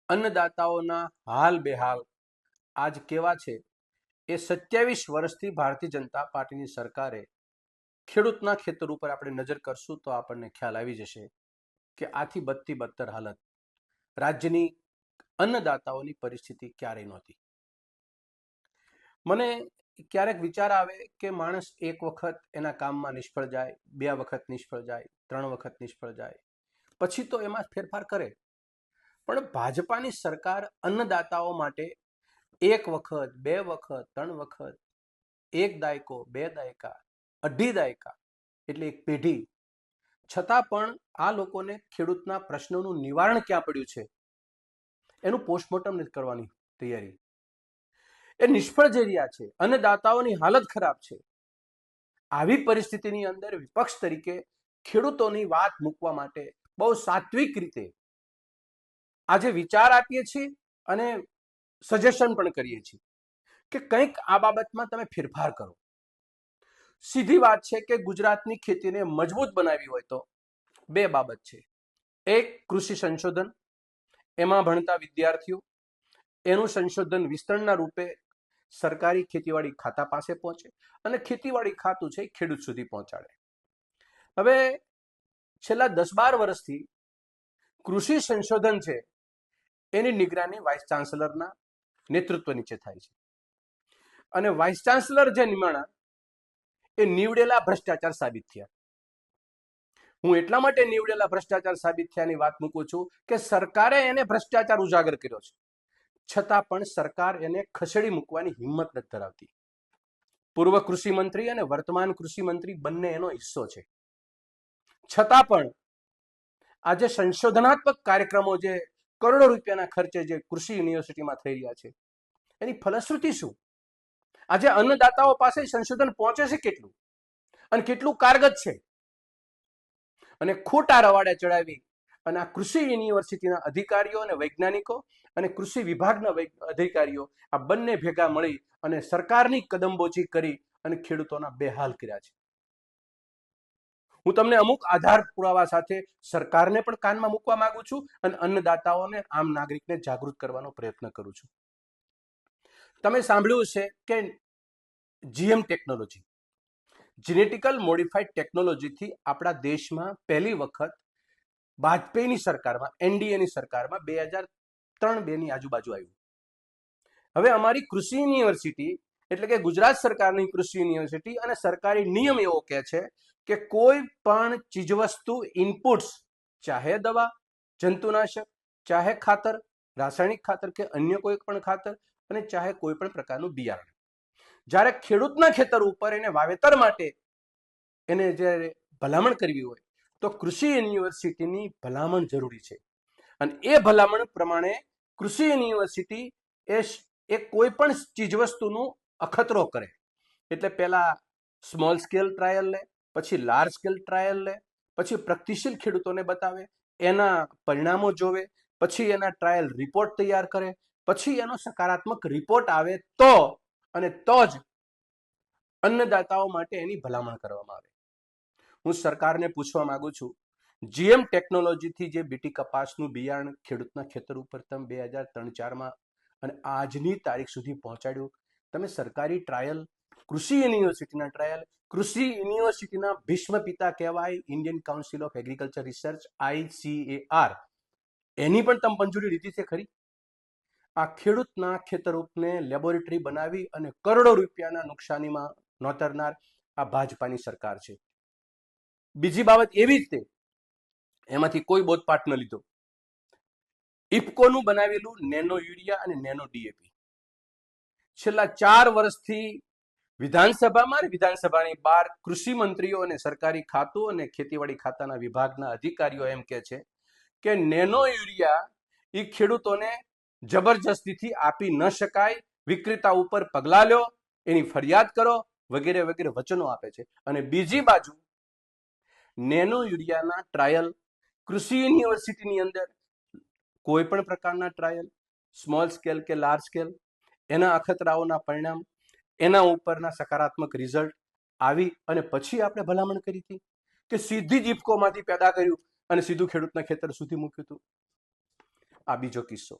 अन्नदाताओना हाल बेहाल आज केवा छे ए 27 વર્ષથી भारतीय जनता पार्टीनी सरकारे ખેડૂતના ખેતર ઉપર આપણે નજર કરશું તો આપણને ખ્યાલ આવી જશે કે આથી બદથી બદતર હાલત રાજ્યની अन्नदाताओની પરિસ્થિતિ ક્યારેય નહોતી। મને ક્યારેક વિચાર આવે કે માણસ એક વખત એના કામમાં નિષ્ફળ જાય, બે વખત નિષ્ફળ જાય, ત્રણ વખત નિષ્ફળ જાય, પછી તો એમાં ફેરફાર કરે, પણ ભાજપાની સરકાર अन्नदाताओ માટે એક વખત, બે વખત, ત્રણ વખત, એક દાયકો, બે દાયકા, અઢી દાયકા એટલે એક પેઢી છતાં પણ આ લોકોને ખેડૂતના પ્રશ્નોનું નિવારણ ક્યાં પડ્યું છે એનું પોસ્ટમોર્ટમ નથી કરવાની તૈયારી। એ નિષ્ફળ જઈ રહ્યા છે, अन्नदाताओની હાલત ખરાબ છે। આવી પરિસ્થિતિની અંદર વિપક્ષ તરીકે ખેડૂતોની વાત મૂકવા માટે બહુ સાત્વિક રીતે આજે વિચાર આપીએ છીએ અને સજેશન પણ કરીએ છીએ કે કંઈક આ બાબતમાં તમે ફેરફાર કરો। સીધી વાત છે કે ગુજરાતની ખેતીને મજબૂત બનાવી હોય તો બે બાબત છે। એક કૃષિ સંશોધન, એમાં ભણતા વિદ્યાર્થીઓ એનું સંશોધન વિસ્તરણના રૂપે સરકારી ખેતીવાડી ખાતા પાસે પહોંચે અને ખેતીવાડી ખાતું છે ખેડૂત સુધી પહોંચાડે। હવે છેલ્લા 10-12 વર્ષથી કૃષિ સંશોધન છે એની નિગરાની વાઇસ ચાન્સલરના નેતૃત્વ નીચે થાય છે અને વાઇસ ચાન્સલર જે નિમણા એ નીવડેલા ભ્રષ્ટાચાર સાબિત થયા। હું એટલા માટે નીવડેલા ભ્રષ્ટાચાર સાબિત થયાની વાત મૂકું છું કે સરકારે એને ભ્રષ્ટાચાર ઉજાગર કર્યો છે, છતાં પણ સરકાર એને ખસેડી મૂકવાની હિંમત નથી ધરાવતી। પૂર્વ કૃષિ મંત્રી અને વર્તમાન કૃષિ મંત્રી બંને એનો હિસ્સો છે, છતાં પણ આજે સંશોધનાત્મક કાર્યક્રમો જે કરોડો રૂપિયાના ખર્ચે જે કૃષિ યુનિવર્સિટીમાં થઈ રહ્યા છે એની ફલશ્રુતિ શું? આજે अन्नदाताओ પાસે સંશોધન પહોંચે છે કેટલું અને કેટલું કારગત છે? અને ખોટા રવાડે ચડાવી અને આ કૃષિ યુનિવર્સિટીના અધિકારીઓ અને વૈજ્ઞાનિકો અને કૃષિ વિભાગના અધિકારીઓ આ બંને ભેગા મળી અને સરકારની કદમબોચી કરી અને ખેડૂતોના બેહાલ કર્યા છે। હું તમને અમુક આધાર પુરાવા સાથે સરકારને પણ કાનમાં મૂકવા માંગુ છું અને अन्नदाताओને, આમ નાગરિકને જાગૃત કરવાનો પ્રયત્ન કરું છું। તમે સાંભળ્યું છે કે જીએમ ટેકનોલોજી, જેનેટિકલ મોડિફાઈડ ટેકનોલોજીથી આપણા દેશમાં પહેલી વખત વાજપેયીની સરકારમાં, એનડીએની સરકારમાં 2003-2ની આજુબાજુ આવ્યું। હવે અમારી કૃષિ યુનિવર્સિટી એટલે કે ગુજરાત સરકારની કૃષિ યુનિવર્સિટી અને સરકારી નિયમ એવો કહે છે કે કોઈ પણ ચીજવસ્તુ ઇનપુટ્સ, ચાહે દવા, જંતુનાશક, ચાહે ખાતર, રાસાયણિક ખાતર કે અન્ય કોઈ પણ ખાતર અને ચાહે કોઈ પણ પ્રકારનું બિયારણ, જ્યારે ખેડૂતના ખેતર ઉપર એને વાવેતર માટે એને જ્યારે ભલામણ કરવી હોય તો કૃષિ યુનિવર્સિટીની ભલામણ જરૂરી છે અને એ ભલામણ પ્રમાણે કૃષિ યુનિવર્સિટી એ કોઈ પણ ચીજવસ્તુનું અખતરો કરે એટલે પહેલા સ્મોલ સ્કેલ ટ્રાયલ લે, પછી લાર્જ સ્કેલ ટ્રાયલ લે, પછી પ્રગતિશીલ ખેડૂતોને બતાવે, એના પરિણામો જોવે, પછી એના ટ્રાયલ રિપોર્ટ તૈયાર કરે, પછી એનો સકારાત્મક રિપોર્ટ આવે તો જ अन्नदाताओ માટે એની ભલામણ કરવામાં આવે। હું સરકારને પૂછવા માંગુ છું, જીએમ ટેકનોલોજીથી જે બીટી કપાસનું બિયારણ ખેડૂતના ખેતર ઉપર તમે 2003-4માં અને આજની તારીખ સુધી પહોંચાડ્યું, તમે સરકારી ટ્રાયલ, કૃષિ યુનિવર્સિટીના ટ્રાયલ, કૃષિ યુનિવર્સિટીના ભીષ્મ પિતા કહેવાય Indian council of agriculture research ICAR, એની પણ તમે મંજૂરી લીધી છે ખરી? આ ખેડૂતના ખેતર ઉપને લેબોરેટરી બનાવી અને કરોડો રૂપિયાના નુકસાનીમાં નોતરનાર આ ભાજપાની સરકાર છે। બીજી બાબત એવી જ તે, એમાંથી કોઈ બોધપાઠ ન લીધો, ઇફકોનું બનાવેલું નેનો યુરિયા અને નેનો ડીએપી છેલ્લા 4 વર્ષથી વિધાનસભામાં અને વિધાનસભાની બહાર કૃષિ મંત્રીઓ અને સરકારી ખાતું અને ખેતીવાડી ખાતાના વિભાગના અધિકારીઓ એમ કહે છે કે નેનો યુરિયા એ ખેડૂતોને જબરજસ્તીથી આપી ન શકાય, વિક્રેતા ઉપર પગલાં લો, એની ફરિયાદ કરો વગેરે વગેરે વચનો આપે છે। અને બીજી બાજુ નેનો યુરિયાના ટ્રાયલ કૃષિ યુનિવર્સિટીની અંદર કોઈ પણ પ્રકારના ટ્રાયલ, સ્મોલ સ્કેલ કે લાર્જ સ્કેલ, એના અખતરાઓના પરિણામ, એના ઉપરના સકારાત્મક રિઝલ્ટ આવી અને પછી આપણે ભલામણ કરી હતી કે સીધી જ ઇફકોમાંથી પેદા કર્યું અને સીધું ખેડૂતના ખેતર સુધી મૂક્યું હતું। આ બીજો કિસ્સો।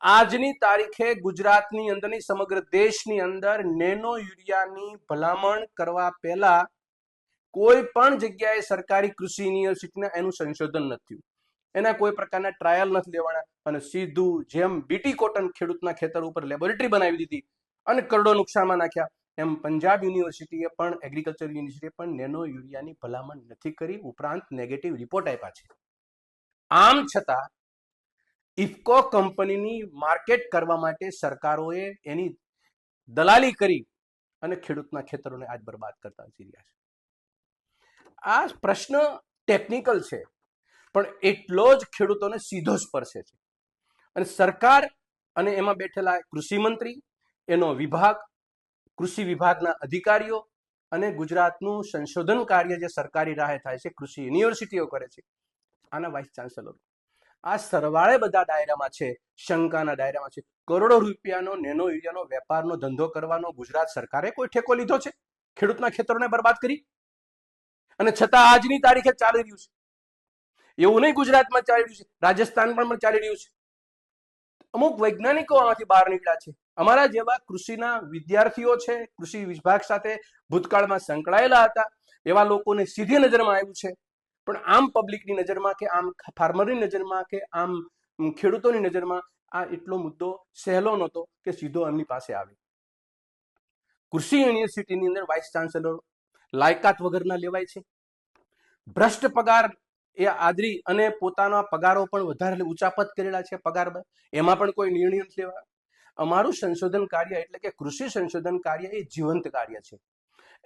આજની તારીખે ગુજરાતની અંદર નહીં, સમગ્ર દેશની અંદર નેનો યુરિયાની ભલામણ કરવા પહેલા કોઈ પણ જગ્યાએ સરકારી કૃષિ યુનિવર્સિટીના એનું સંશોધન નથી થયું, એના કોઈ પ્રકારના ટ્રાયલ નથી લેવાના, અને સીધું જેમ બીટી કોટન ખેડૂતના ખેતર ઉપર લેબોરેટરી બનાવી દીધી અને કરોડો નુકસાનમાં નાખ્યા, એમ પંજાબ યુનિવર્સિટીએ પણ, એગ્રીકલ્ચર યુનિવર્સિટીએ પણ નેનો યુરિયાની ભલામણ નથી કરી, ઉપરાંત નેગેટિવ રિપોર્ટ આપ્યા છે. આમ છતાં ઇફકો કંપનીની માર્કેટ કરવા માટે સરકારોએ એની દલાલી કરી અને ખેડૂતના ખેતરોને આજ બરબાદ કરતા જઈ રહ્યા છે. આ પ્રશ્ન ટેકનિકલ છે, પણ એટલો જ ખેડૂતોને સીધો સ્પર્શે છે. અને સરકાર અને એમાં બેઠેલા કૃષિ મંત્રી, એનો વિભાગ, કૃષિ વિભાગના અધિકારીઓ અને ગુજરાતનું સંશોધન કાર્ય જે સરકારી રાહે થાય છે, કૃષિ યુનિવર્સિટીઓ કરે છે, આના વાઇસ ચાન્સેલરો, આ સરવાળે બધા દાયરામાં છે, શંકાના દાયરામાં છે. કરોડો રૂપિયાનો નેનો યુરિયાનો વેપારનો ધંધો કરવાનો ગુજરાત સરકારે કોઈ ઠેકો લીધો છે ખેડૂતના ખેતરોને બરબાદ કરી? અને છતાં આજની તારીખે ચાલી રહ્યું છે. એવું નહીં ગુજરાતમાં ચાલી રહ્યું છે, રાજસ્થાનમાં પણ ચાલી રહ્યું છે. અમુક વૈજ્ઞાનિકો આમાંથી બહાર નીકળ્યા છે, અમારા જેવા કૃષિના વિદ્યાર્થીઓ છે, કૃષિ વિભાગ સાથે ભૂતકાળમાં સંકળાયેલા હતા, એવા લોકોને સીધી નજરમાં આવ્યું છે. પણ આમ પબ્લિકની નજરમાં કે આમ ફાર્મરની નજરમાં કે આમ ખેડૂતોની નજરમાં આ એટલો મુદ્દો સહેલો નહોતો કે સીધો એમની પાસે આવે. કૃષિ યુનિવર્સિટીની અંદર વાઇસ ચાન્સેલર લાયકાત વગરના લેવાય છે, ભ્રષ્ટ પગાર એ આદરી અને પોતાના પગારો પણ વધારે ઉચાપત કરેલા છે પગાર, એમાં પણ કોઈ નિર્ણય નથી લેવા. અમારું સંશોધન કાર્ય એટલે કે કૃષિ સંશોધન કાર્ય એ જીવંત કાર્ય છે.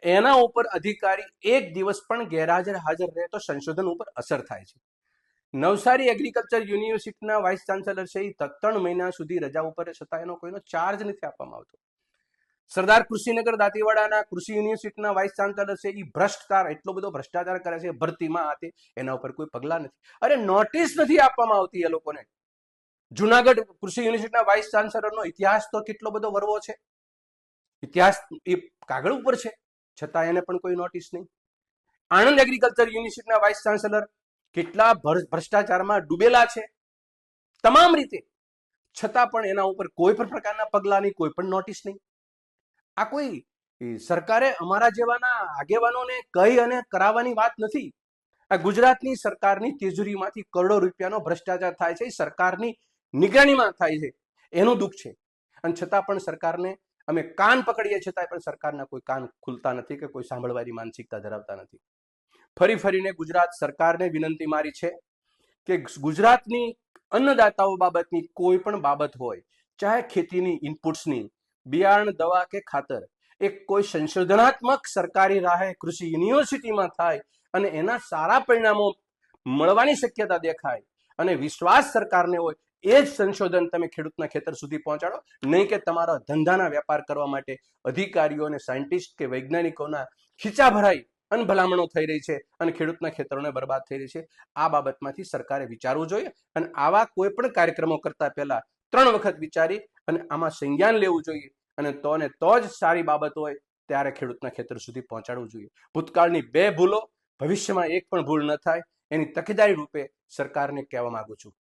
એના ઉપર અધિકારી એક દિવસ પણ ગેરહાજર રહે તો સંશોધન ઉપર અસર થાય છે. નવસારી એગ્રીકલ્ચર યુનિવર્સિટીના વાઇસ ચાન્સેલર છે, એ 3 મહિના સુધી રજા ઉપર છતાં એનો કોઈનો ચાર્જ નથી આપવામાં આવતો. સરદાર કૃષિનગર દાંતીવાડાના કૃષિ યુનિવર્સિટીના વાઇસ ચાન્સેલર છે, એ ભ્રષ્ટાચાર, એટલો બધો ભ્રષ્ટાચાર કરે છે ભરતીમાં, આતે એના ઉપર કોઈ પગલા નથી. અરે નોટિસ નથી આપવામાં આવતી એ લોકોને. જુનાગઢ કૃષિ યુનિવર્સિટીના વાઇસ ચાન્સેલરનો ઇતિહાસ તો કેટલો બધો વરવો છે, ઇતિહાસ એ કાગળ ઉપર છે, છતાં એને પણ કોઈ નોટિસ નહીં. આણંદ એગ્રીકલ્ચર યુનિવર્સિટીના વાઇસ ચાન્સેલર કેટલા ભ્રષ્ટાચારમાં ડૂબેલા છે તમામ રીતે, છતાં પણ એના ઉપર કોઈ પણ પ્રકારના પગલા નહીં, કોઈ પણ નોટિસ નહીં. આ કોઈ સરકારે અમારા જેવાના આગેવાનોને કહી અને કરાવવાની વાત નથી. આ ગુજરાતની સરકારની તિજોરીમાંથી કરોડો રૂપિયાનો ભ્રષ્ટાચાર થાય છે, સરકારની નિગરાનીમાં થાય છે, એનું દુઃખ છે. અને છતાં પણ સરકારને અમે કાન પકડીએ છતાં પણ સરકારના કોઈ કાન ખુલતા નથી કે કોઈ સાંભળવાની માનસિકતા ધરાવતા નથી. ફરીને ગુજરાત સરકારને વિનંતી મારી છે કે ગુજરાતની અન્નદાતાઓ બાબતની કોઈ પણ બાબત હોય, ચાહે ખેતીની ઇનપુટ્સની, બિયારણ, દવા કે ખાતર, એક કોઈ સંશોધનાત્મક સરકારી રાહે કૃષિ યુનિવર્સિટીમાં થાય અને એના સારા પરિણામો મળવાની શક્યતા દેખાય અને વિશ્વાસ સરકારને હોય, એ જ સંશોધન તમે ખેડૂતના ખેતર સુધી પહોંચાડો, નહીં કે તમારા ધંધાના વેપાર કરવા માટે અધિકારીઓ અને સાયન્ટિસ્ટ કે વૈજ્ઞાનિકોના ખીચા ભરાઈ અને ભલામણો થઈ રહી છે અને ખેડૂતના ખેતરોને બરબાદ થઈ રહી છે. આ બાબતમાંથી સરકારે વિચારવું જોઈએ અને આવા કોઈ પણ કાર્યક્રમો કરતા પહેલા 3 વખત વિચારી અને આમાં સંજ્ઞાન લેવું જોઈએ અને તો જ સારી બાબત હોય ત્યારે ખેડૂતના ખેતર સુધી પહોંચાડવું જોઈએ. ભૂતકાળની 2 ભૂલો ભવિષ્યમાં એક પણ ભૂલ ન થાય એની તકેદારી રૂપે સરકારને કહેવા માંગુ છું.